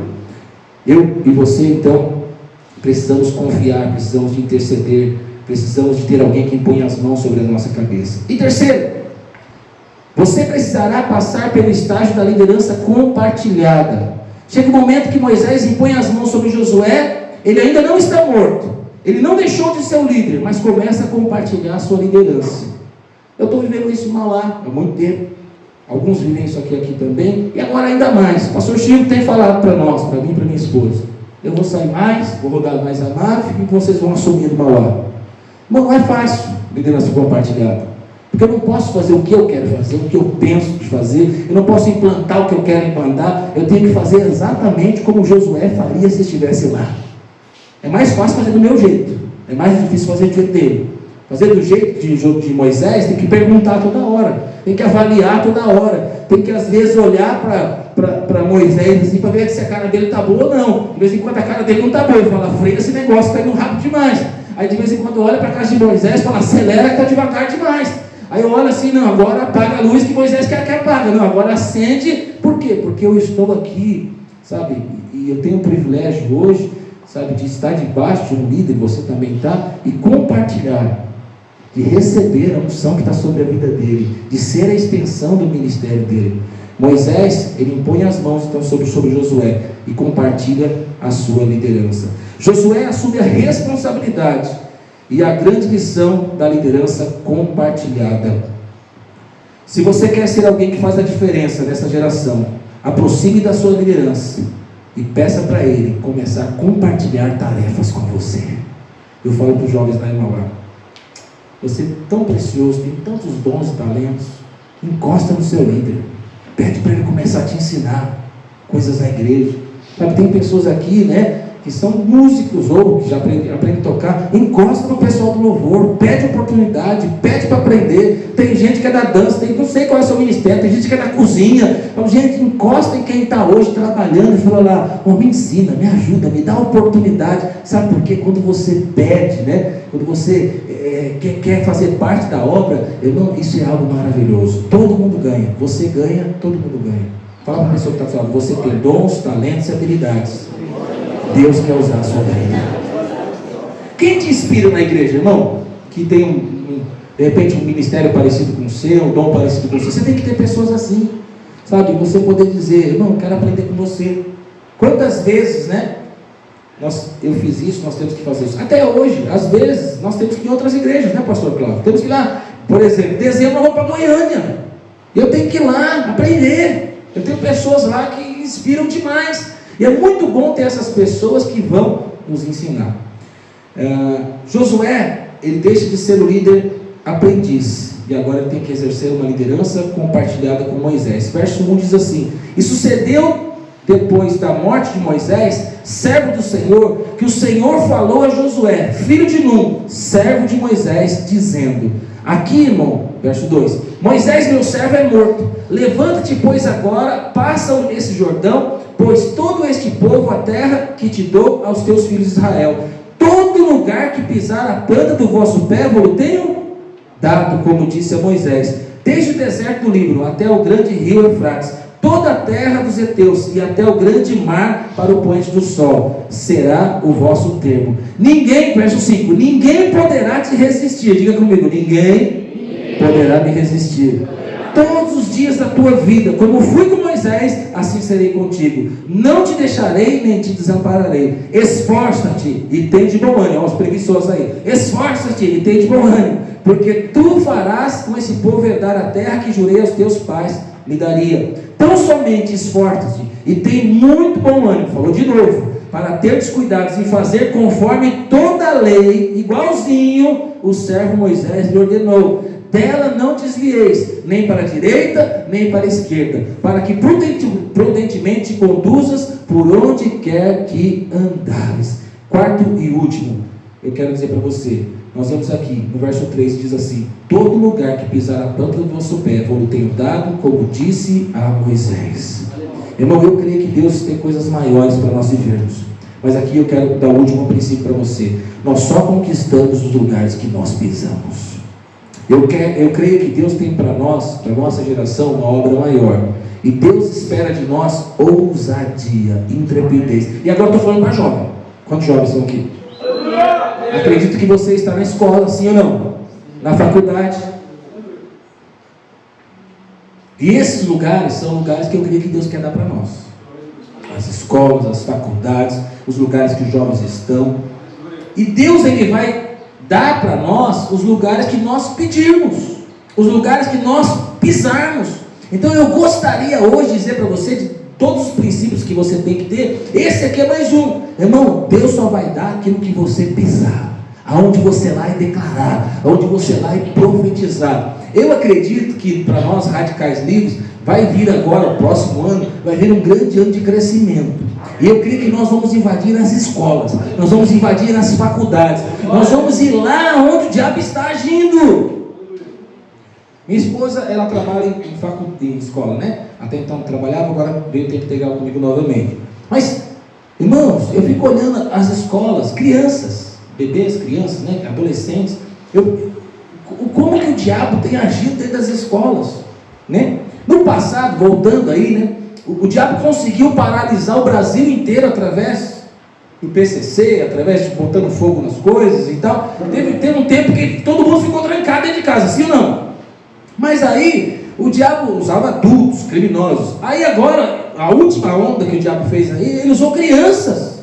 Eu e você, então, precisamos confiar, precisamos de interceder, precisamos de ter alguém que impõe as mãos sobre a nossa cabeça. E terceiro, você precisará passar pelo estágio da liderança compartilhada. Chega o momento que Moisés impõe as mãos sobre Josué, ele ainda não está morto, ele não deixou de ser o líder, mas começa a compartilhar a sua liderança. Eu estou vivendo isso mal lá há muito tempo, alguns vivem isso aqui também, e agora ainda mais. O pastor Chico tem falado para nós, para mim e para minha esposa, eu vou sair mais, vou rodar mais a MAF, e vocês vão assumir do Mauá. Não é fácil liderança compartilhada, porque eu não posso fazer o que eu quero fazer, o que eu penso de fazer, eu não posso implantar o que eu quero implantar, eu tenho que fazer exatamente como Josué faria se estivesse lá. É mais fácil fazer do meu jeito, é mais difícil fazer do jeito dele. Fazer do jeito de Moisés, tem que perguntar toda hora, tem que avaliar toda hora, tem que às vezes olhar para Moisés assim, para ver se a cara dele está boa ou não. De vez em quando a cara dele não está boa, ele fala, freia esse negócio, está indo rápido demais. Aí de vez em quando olha para a casa de Moisés e fala, acelera que está devagar demais. Aí eu olho assim, não, agora apaga a luz que Moisés quer que apaga, não, agora acende. Por quê? Porque eu estou aqui, sabe, e eu tenho o privilégio hoje, sabe, de estar debaixo de um líder, você também está, e compartilhar, de receber a unção que está sobre a vida dele, de ser a extensão do ministério dele. Moisés, ele impõe as mãos então sobre Josué e compartilha a sua liderança. Josué assume a responsabilidade e a grande lição da liderança compartilhada. Se você quer ser alguém que faz a diferença nessa geração, aproxime da sua liderança e peça para ele começar a compartilhar tarefas com você. Eu falo para os jovens lá em Mauá: você é tão precioso, tem tantos dons e talentos, encosta no seu líder, pede para ele começar a te ensinar coisas na igreja. Sabe, tem pessoas aqui, né, que são músicos ou que já aprendem a tocar. Encosta no pessoal do louvor, pede oportunidade, pede para aprender. Tem gente que é da dança, não sei qual é o seu ministério, tem gente que é da cozinha. Então, gente, encosta em quem está hoje trabalhando e fala lá: me ensina, me ajuda, me dá oportunidade. Sabe por quê? Quando você pede, né, quando você quer fazer parte da obra, irmão, isso é algo maravilhoso. Todo mundo ganha, você ganha, todo mundo ganha. Fala para a pessoa que está falando: você tem dons, talentos e habilidades. Deus quer usar a sua vida. Quem te inspira na igreja, irmão? Que tem de repente um ministério parecido com o seu, um dom parecido com o seu. Você tem que ter pessoas assim, sabe? Você poder dizer: irmão, eu quero aprender com você. Quantas vezes, né? Eu fiz isso, nós temos que fazer isso. Até hoje, às vezes, nós temos que ir em outras igrejas, né, pastor Cláudio? Temos que ir lá, por exemplo, em dezembro eu vou para Goiânia. Eu tenho que ir lá aprender. Eu tenho pessoas lá que inspiram demais. E é muito bom ter essas pessoas que vão nos ensinar. Josué, ele deixa de ser o líder aprendiz, e agora ele tem que exercer uma liderança compartilhada com Moisés. Verso 1 diz assim: e sucedeu depois da morte de Moisés, servo do Senhor, que o Senhor falou a Josué, filho de Num, servo de Moisés, dizendo: aqui, irmão, verso 2: Moisés, meu servo, é morto. Levanta-te, pois, agora, passa esse Jordão, pois todo este povo, a terra que te dou aos teus filhos de Israel, todo lugar que pisar a planta do vosso pé, vos tenho dado, como disse a Moisés, desde o deserto do Líbano até o grande rio Eufrates, toda a terra dos heteus e até o grande mar para o poente do sol, será o vosso termo. Ninguém, verso 5, ninguém poderá te resistir. Diga comigo: ninguém poderá me resistir. Todos os dias da tua vida, como fui com Moisés, assim serei contigo. Não te deixarei, nem te desampararei. Esforça-te e tem de bom ânimo. Olha os preguiçosos aí. Esforça-te e tem de bom ânimo, porque tu farás com esse povo herdar a terra que jurei aos teus pais lhe daria. Tão somente esforça-te e tem muito bom ânimo. Falou de novo: para ter cuidados em fazer conforme toda a lei, igualzinho o servo Moisés lhe ordenou. Dela não desvieis, nem para a direita, nem para a esquerda, para que prudentemente conduzas por onde quer que andares. Quarto e último, eu quero dizer para você, nós vemos aqui, no verso 3, diz assim: todo lugar que pisar a planta do vosso pé, vou lhe tenho dado, como disse a Moisés. Irmão, eu creio que Deus tem coisas maiores para nós vivermos. Mas aqui eu quero dar o último princípio para você: nós só conquistamos os lugares que nós pisamos. Eu creio que Deus tem para nós, para a nossa geração, uma obra maior. E Deus espera de nós ousadia, intrepidez. E agora eu estou falando para jovem. Quantos jovens estão aqui? Acredito que você está na escola, sim ou não? Na faculdade. E esses lugares são lugares que eu creio que Deus quer dar para nós. As escolas, as faculdades, os lugares que os jovens estão. E Deus, Ele vai dar para nós os lugares que nós pedirmos, os lugares que nós pisarmos. Então eu gostaria hoje de dizer para você, de todos os princípios que você tem que ter, esse aqui é mais um. Irmão, Deus só vai dar aquilo que você pisar, aonde você lá e declarar, aonde você lá e profetizar. Eu acredito que para nós radicais livres, vai vir agora, o próximo ano, vai vir um grande ano de crescimento. E eu creio que nós vamos invadir as escolas, nós vamos invadir as faculdades, nós vamos ir lá onde o diabo está agindo. Minha esposa, ela trabalha em escola, né? Até então não trabalhava, agora veio ter que pegar comigo novamente. Mas, irmãos, eu fico olhando as escolas, crianças, bebês, crianças, né? Adolescentes. Como que o diabo tem agido dentro das escolas, né? No passado, voltando aí, né? O diabo conseguiu paralisar o Brasil inteiro através do PCC, através de botando fogo nas coisas e tal. Teve um tempo que todo mundo ficou trancado dentro de casa, sim ou não? Mas aí, o diabo usava adultos, criminosos. Aí agora, a última onda que o diabo fez aí, ele usou crianças.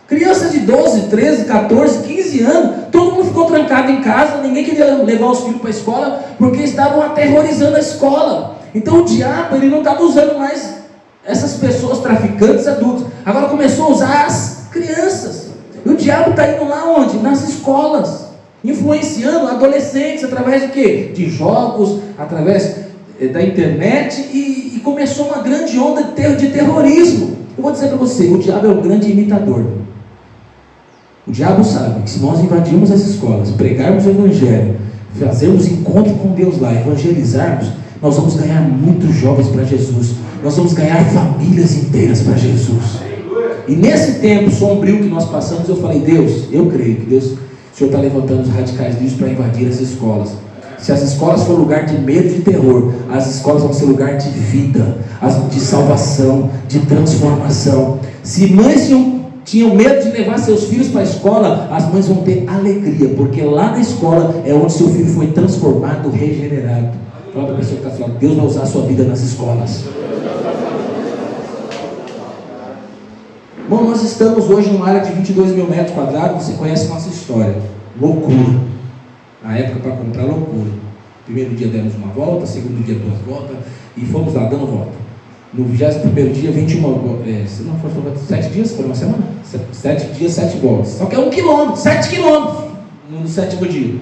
Crianças de 12, 13, 14, 15 anos. Todo mundo ficou trancado em casa. casa, ninguém queria levar os filhos para a escola, porque estavam aterrorizando a escola. Então o diabo, ele não estava usando mais essas pessoas traficantes adultos, agora começou a usar as crianças. E o diabo está indo lá onde? Nas escolas, influenciando adolescentes, através de quê? De jogos, através da internet, e começou uma grande onda de terrorismo. Eu vou dizer para você, o diabo é um grande imitador. O diabo sabe que se nós invadirmos as escolas, pregarmos o evangelho, fazermos encontro com Deus lá, evangelizarmos, nós vamos ganhar muitos jovens para Jesus, nós vamos ganhar famílias inteiras para Jesus. E nesse tempo sombrio que nós passamos, eu falei, Deus, eu creio que Deus, o Senhor está levantando os radicais disso para invadir as escolas. Se as escolas for lugar de medo e de terror, as escolas vão ser lugar de vida, de salvação, de transformação. Se mães tinham medo de levar seus filhos para a escola, as mães vão ter alegria, porque lá na escola é onde seu filho foi transformado, regenerado. Fala para a pessoa que está falando, Deus vai usar a sua vida nas escolas. Bom, nós estamos hoje numa área de 22 mil metros quadrados, você conhece nossa história. Loucura. Na época para comprar, loucura. Primeiro dia demos uma volta, segundo dia 2 voltas, e fomos lá dando volta. No 21º dia, 7 dias, foi uma semana? 7 dias, 7 voltas. Só que é 1 quilômetro, 7 quilômetros no 7º dia.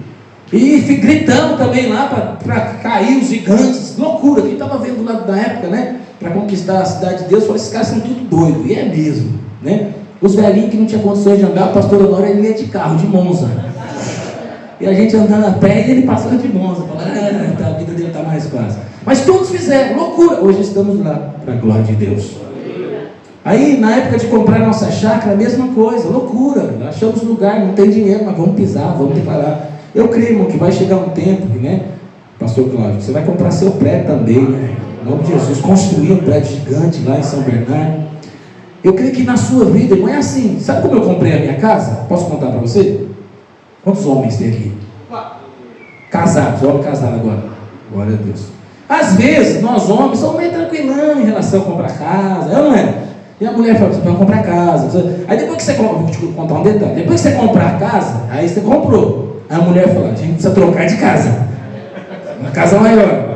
E gritamos também lá para cair os gigantes. Loucura, quem estava vendo lá da época, né? Para conquistar a cidade de Deus, falou, esses caras são tudo doidos. E é mesmo, né? Os velhinhos que não tinham condições de andar, o pastor Honório, ele ia de carro, de Monza. E a gente andando a pé e ele passando de Monza. Falando, a vida dele está mais fácil. Mas todos fizeram, loucura. Hoje estamos lá, para a glória de Deus. Aí, na época de comprar nossa chácara, a mesma coisa, loucura. Achamos lugar, não tem dinheiro, mas vamos pisar, vamos declarar. Eu creio, irmão, que vai chegar um tempo, né, pastor Cláudio, você vai comprar seu prédio também, né? Em nome de Jesus, construir um prédio gigante lá em São Bernardo. Eu creio que na sua vida não é assim. Sabe como eu comprei a minha casa? Posso contar para você? Quantos homens tem aqui? Casados, homem casado agora. Glória a Deus. Às vezes, nós homens somos meio tranquilão em relação a comprar casa, não é? E a mulher fala, você vai comprar casa. Aí depois que você compra, vou te contar um detalhe, depois que você comprar a casa, aí você comprou. Aí a mulher fala, a gente precisa trocar de casa. Uma casa maior.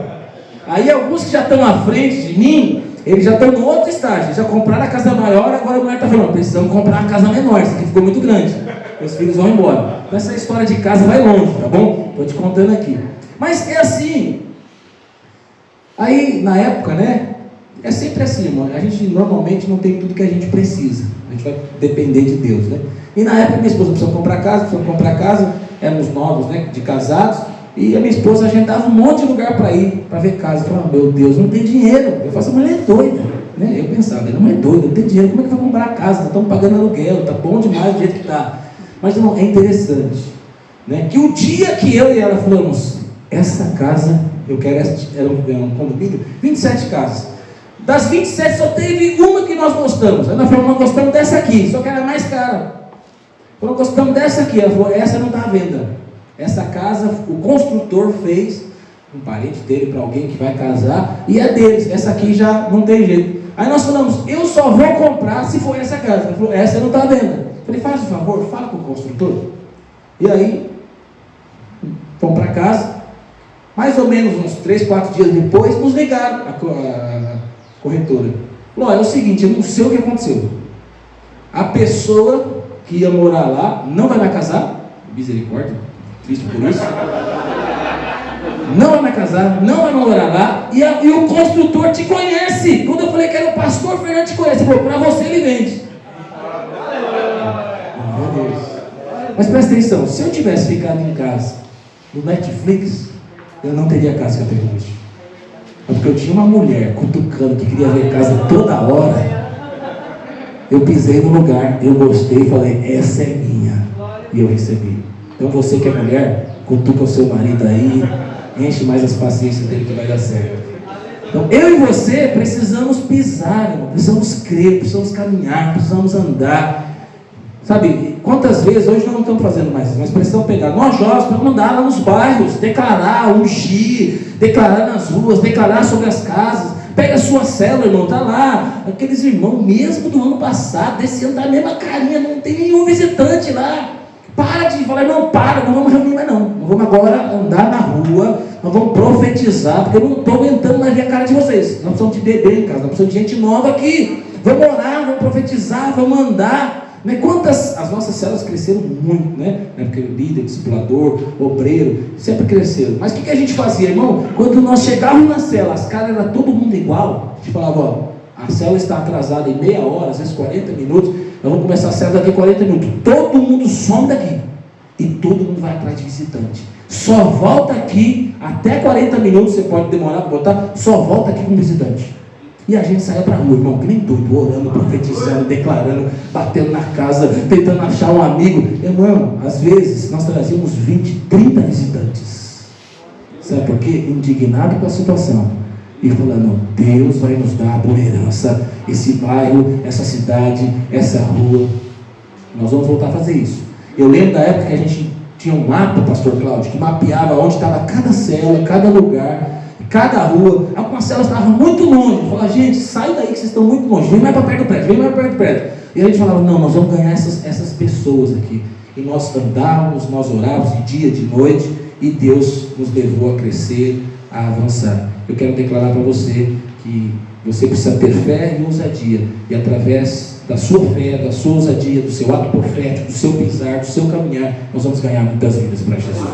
Aí alguns que já estão à frente de mim, eles já estão no outro estágio, já compraram a casa maior, agora a mulher está falando, precisamos comprar uma casa menor, isso aqui ficou muito grande. Meus filhos vão embora. Então essa história de casa vai longe, tá bom? Estou te contando aqui. Mas é assim. Aí, na época, né? É sempre assim, irmão. A gente normalmente não tem tudo que a gente precisa. A gente vai depender de Deus, né? E na época, minha esposa precisou comprar casa. Éramos novos, né? De casados. E a minha esposa agendava um monte de lugar para ir, para ver casa. Eu falava, meu Deus, não tem dinheiro. Eu faço, mas ela é doida. Né? Eu pensava, ela não é doida, não tem dinheiro. Como é que vai comprar casa? Estamos pagando aluguel, tá bom demais do jeito que está. Mas não, é interessante, né? Que o dia que eu e ela falamos, essa casa, eu quero, era um condomínio, 27 casas. Das 27 só teve uma que nós gostamos. Aí nós falamos, nós gostamos dessa aqui, só que era mais cara. Nós gostamos dessa aqui. Ela falou, essa não está à venda. Essa casa, o construtor fez, um parente dele para alguém que vai casar, e é deles. Essa aqui já não tem jeito. Aí nós falamos, eu só vou comprar se for essa casa. Ele falou, essa não está à venda. Eu falei, faz um favor, fala com o construtor. E aí, fomos para casa. Mais ou menos uns 3, 4 dias depois, nos ligaram a corretora. Falou, é o seguinte, eu não sei o que aconteceu. A pessoa que ia morar lá não vai mais casar. Misericórdia, triste por isso. Não vai mais casar, não vai morar lá. E o construtor te conhece. Quando eu falei que era o pastor Fernando, te conhece. Ele falou, para você ele vende. Meu Deus. Mas presta atenção, se eu tivesse ficado em casa no Netflix, eu não teria a casa que eu tenho hoje. É porque eu tinha uma mulher cutucando que queria ver casa toda hora. Eu pisei no lugar, eu gostei e falei, essa é minha. E eu recebi. Então você que é mulher, cutuca o seu marido aí, enche mais as paciências dele que vai dar certo. Então eu e você precisamos pisar, irmão, precisamos crer, precisamos caminhar, precisamos andar. Sabe, quantas vezes, hoje nós não estamos fazendo mais isso, mas precisamos pegar, nós jovens, para andar lá nos bairros, declarar, ungir, declarar nas ruas, declarar sobre as casas. Pega a sua célula, irmão, tá lá, aqueles irmãos mesmo do ano passado, desse ano da mesma carinha, não tem nenhum visitante lá. Para de falar, não vamos reunir mais não. Nós vamos agora andar na rua, nós vamos profetizar, porque eu não estou aguentando mais ver a cara de vocês. Nós precisamos de bebê em casa, nós precisamos de gente nova aqui. Vamos orar, vamos profetizar, vamos andar. Né? Quantas, as nossas células cresceram muito, né? Porque líder, discipulador, obreiro, sempre cresceram. Mas o que a gente fazia, irmão? Quando nós chegávamos na célula, as caras eram todo mundo igual. A gente falava, ó, a célula está atrasada em meia hora, às vezes 40 minutos. Nós vamos começar a célula daqui a 40 minutos. Todo mundo some daqui. E todo mundo vai atrás de visitante. Só volta aqui, até 40 minutos, você pode demorar para botar, só volta aqui com visitante. E a gente saia para a rua, irmão, que nem doido, orando, profetizando, declarando, batendo na casa, tentando achar um amigo. Irmão, às vezes nós trazíamos 20, 30 visitantes. Sabe por quê? Indignado com a situação. E falando, Deus vai nos dar por herança esse bairro, essa cidade, essa rua. Nós vamos voltar a fazer isso. Eu lembro da época que a gente tinha um mapa, pastor Cláudio, que mapeava onde estava cada célula, cada lugar, cada rua. Algumas células estavam muito longe. Eu falava, gente, sai daí que vocês estão muito longe, vem mais para perto do prédio, vem mais para perto do prédio. E a gente falava, não, nós vamos ganhar essas pessoas aqui. E nós andávamos, nós orávamos de dia, de noite, e Deus nos levou a crescer, a avançar. Eu quero declarar para você que você precisa ter fé e ousadia, e através da sua fé, da sua ousadia, do seu ato profético, do seu pisar, do seu caminhar, nós vamos ganhar muitas vidas para Jesus.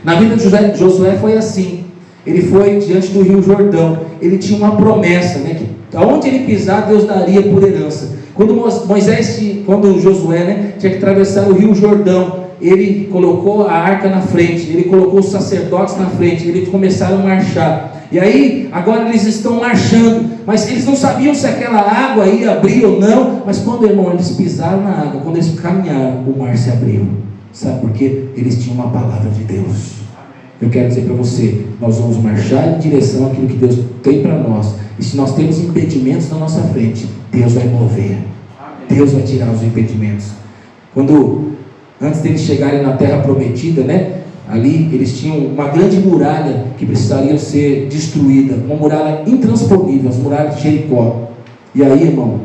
Na vida de Josué foi assim. Ele foi diante do Rio Jordão. Ele tinha uma promessa, né, que aonde ele pisar, Deus daria por herança. Quando Josué, né, tinha que atravessar o Rio Jordão, ele colocou a arca na frente, ele colocou os sacerdotes na frente, eles começaram a marchar. E aí, agora eles estão marchando, mas eles não sabiam se aquela água ia abrir ou não. Mas quando, irmão, eles pisaram na água, quando eles caminharam, o mar se abriu. Sabe por quê? Eles tinham uma palavra de Deus. Eu quero dizer para você, nós vamos marchar em direção àquilo que Deus tem para nós. E se nós temos impedimentos na nossa frente, Deus vai mover. Deus vai tirar os impedimentos. Antes deles chegarem na terra prometida, né? Ali eles tinham uma grande muralha que precisaria ser destruída, uma muralha intransponível, as muralhas de Jericó. E aí, irmão,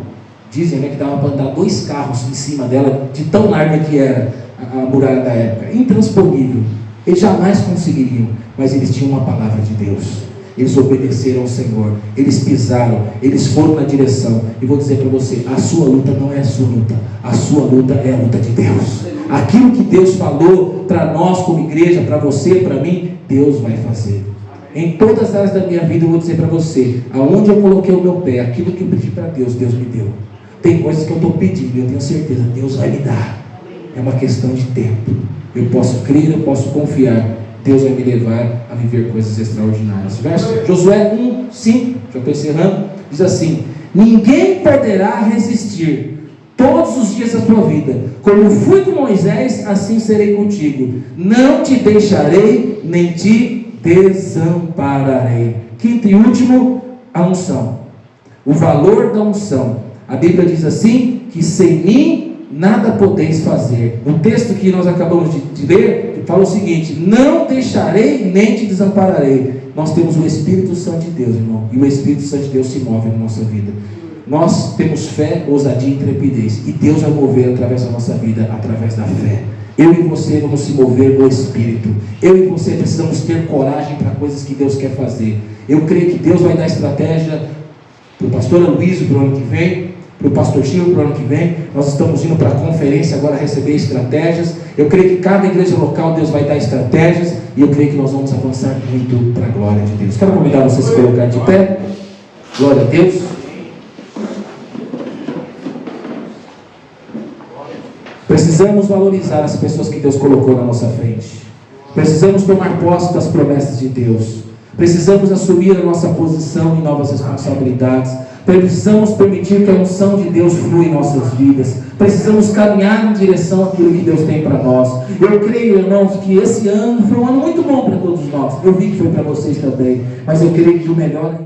dizem, né, que dava para andar 2 carros em cima dela, de tão larga que era a muralha da época, intransponível. Eles jamais conseguiriam, mas eles tinham uma palavra de Deus. Eles obedeceram ao Senhor, eles pisaram, eles foram na direção. E vou dizer para você, a sua luta não é a sua luta, a sua luta é a luta de Deus. Aquilo que Deus falou para nós como igreja, para você, para mim, Deus vai fazer. Em todas as áreas da minha vida eu vou dizer para você, aonde eu coloquei o meu pé, aquilo que eu pedi para Deus, Deus me deu. Tem coisas que eu estou pedindo, eu tenho certeza, Deus vai me dar. É uma questão de tempo. Eu posso crer, eu posso confiar. Deus vai me levar a viver coisas extraordinárias. Verso Josué 1:5, já estou encerrando, diz assim: ninguém poderá resistir todos os dias da tua vida. Como fui com Moisés, assim serei contigo. Não te deixarei, nem te desampararei. Quinto e último, a unção. O valor da unção. A Bíblia diz assim, que sem mim nada podeis fazer. No texto que nós acabamos de ler, fala o seguinte: não deixarei nem te desampararei. Nós temos o Espírito Santo de Deus, irmão, e o Espírito Santo de Deus se move na nossa vida. Nós temos fé, ousadia e intrepidez, e Deus vai mover através da nossa vida, através da fé. Eu e você vamos se mover no Espírito. Eu e você precisamos ter coragem para coisas que Deus quer fazer. Eu creio que Deus vai dar estratégia para o pastor Luiz para o ano que vem, para o pastor Chico para o ano que vem. Nós estamos indo para a conferência agora receber estratégias. Eu creio que cada igreja local Deus vai dar estratégias, e eu creio que nós vamos avançar muito para a glória de Deus. Quero convidar você a se colocar de pé. Glória a Deus. Precisamos valorizar as pessoas que Deus colocou na nossa frente. Precisamos tomar posse das promessas de Deus. Precisamos assumir a nossa posição em novas responsabilidades. Precisamos permitir que a unção de Deus flua em nossas vidas. Precisamos caminhar em direção àquilo que Deus tem para nós. Eu creio, irmãos, que esse ano foi um ano muito bom para todos nós. Eu vi que foi para vocês também. Mas eu creio que o melhor